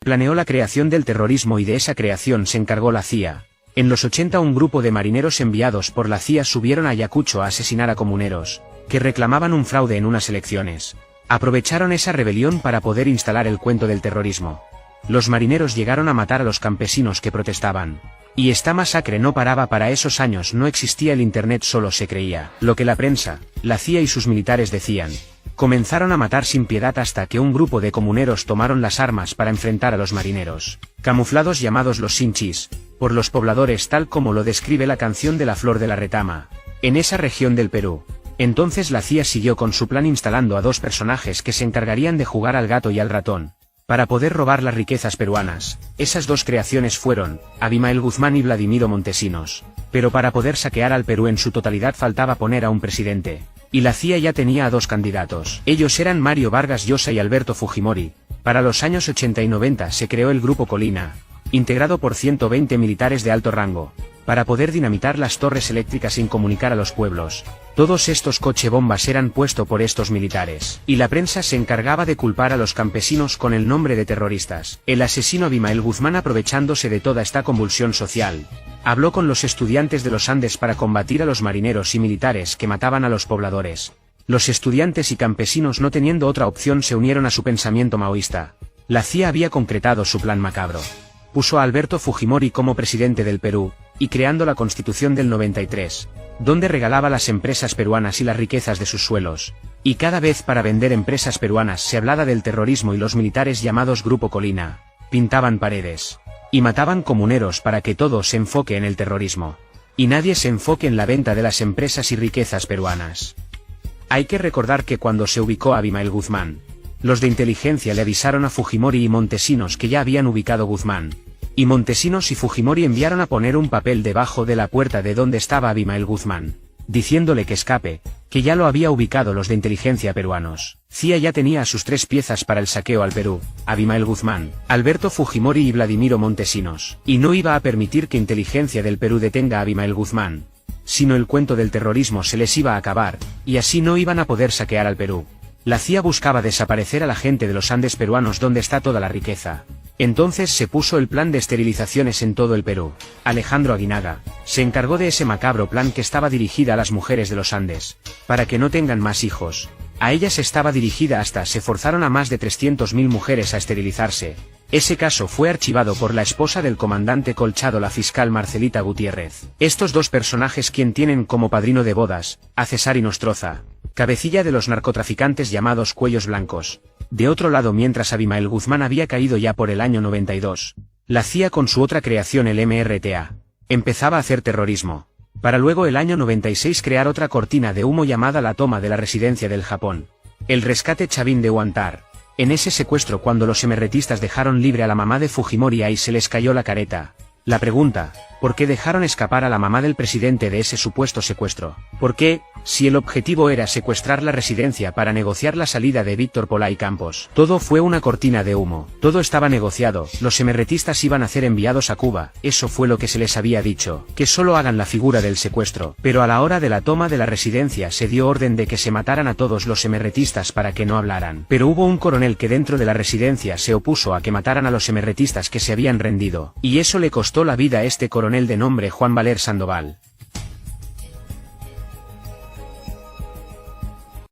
planeó la creación del terrorismo y de esa creación se encargó la CIA. En los 80 un grupo de marineros enviados por la CIA subieron a Ayacucho a asesinar a comuneros, que reclamaban un fraude en unas elecciones. Aprovecharon esa rebelión para poder instalar el cuento del terrorismo. Los marineros llegaron a matar a los campesinos que protestaban. Y esta masacre no paraba. Para esos años no existía el internet, solo se creía lo que la prensa, la CIA y sus militares decían. Comenzaron a matar sin piedad hasta que un grupo de comuneros tomaron las armas para enfrentar a los marineros, camuflados llamados los Sinchis, por los pobladores tal como lo describe la canción de la Flor de la Retama, en esa región del Perú. Entonces la CIA siguió con su plan instalando a dos personajes que se encargarían de jugar al gato y al ratón, para poder robar las riquezas peruanas. Esas dos creaciones fueron Abimael Guzmán y Vladimiro Montesinos. Pero para poder saquear al Perú en su totalidad faltaba poner a un presidente. Y la CIA ya tenía a dos candidatos. Ellos eran Mario Vargas Llosa y Alberto Fujimori. Para los años 80 y 90 se creó el Grupo Colina, integrado por 120 militares de alto rango, para poder dinamitar las torres eléctricas sin comunicar a los pueblos. Todos estos cochebombas eran puestos por estos militares, y la prensa se encargaba de culpar a los campesinos con el nombre de terroristas. El asesino Abimael Guzmán, aprovechándose de toda esta convulsión social, habló con los estudiantes de los Andes para combatir a los marineros y militares que mataban a los pobladores. Los estudiantes y campesinos, no teniendo otra opción, se unieron a su pensamiento maoísta. La CIA había concretado su plan macabro. Puso a Alberto Fujimori como presidente del Perú, y creando la Constitución del 93, donde regalaba las empresas peruanas y las riquezas de sus suelos. Y cada vez para vender empresas peruanas se hablaba del terrorismo, y los militares llamados Grupo Colina pintaban paredes y mataban comuneros para que todo se enfoque en el terrorismo, y nadie se enfoque en la venta de las empresas y riquezas peruanas. Hay que recordar que cuando se ubicó a Abimael Guzmán, los de inteligencia le avisaron a Fujimori y Montesinos que ya habían ubicado Guzmán, y Montesinos y Fujimori enviaron a poner un papel debajo de la puerta de donde estaba Abimael Guzmán, diciéndole que escape, que ya lo había ubicado los de inteligencia peruanos. CIA ya tenía a sus tres piezas para el saqueo al Perú: Abimael Guzmán, Alberto Fujimori y Vladimiro Montesinos, y no iba a permitir que inteligencia del Perú detenga a Abimael Guzmán, sino el cuento del terrorismo se les iba a acabar, y así no iban a poder saquear al Perú. La CIA buscaba desaparecer a la gente de los Andes peruanos, donde está toda la riqueza. Entonces se puso el plan de esterilizaciones en todo el Perú. Alejandro Aguinaga se encargó de ese macabro plan, que estaba dirigida a las mujeres de los Andes, para que no tengan más hijos. A ellas estaba dirigida. Hasta se forzaron a más de 300.000 mujeres a esterilizarse. Ese caso fue archivado por la esposa del comandante Colchado, la fiscal Marcelita Gutiérrez. Estos dos personajes, quien tienen como padrino de bodas a César Inostroza, cabecilla de los narcotraficantes llamados Cuellos Blancos. De otro lado, mientras Abimael Guzmán había caído ya por el año 92, la CIA, con su otra creación, el MRTA, empezaba a hacer terrorismo, para luego el año 96 crear otra cortina de humo llamada la toma de la residencia del Japón, el rescate Chavín de Huántar. En ese secuestro, cuando los emerretistas dejaron libre a la mamá de Fujimori, ahí se les cayó la careta. La pregunta: ¿por qué dejaron escapar a la mamá del presidente de ese supuesto secuestro? ¿Por qué, si el objetivo era secuestrar la residencia para negociar la salida de Víctor Polay Campos? Todo fue una cortina de humo, todo estaba negociado. Los emerretistas iban a ser enviados a Cuba, eso fue lo que se les había dicho, que solo hagan la figura del secuestro. Pero a la hora de la toma de la residencia se dio orden de que se mataran a todos los emerretistas para que no hablaran. Pero hubo un coronel que dentro de la residencia se opuso a que mataran a los emerretistas que se habían rendido, y eso le costó la vida a este coronel de nombre Juan Valer Sandoval.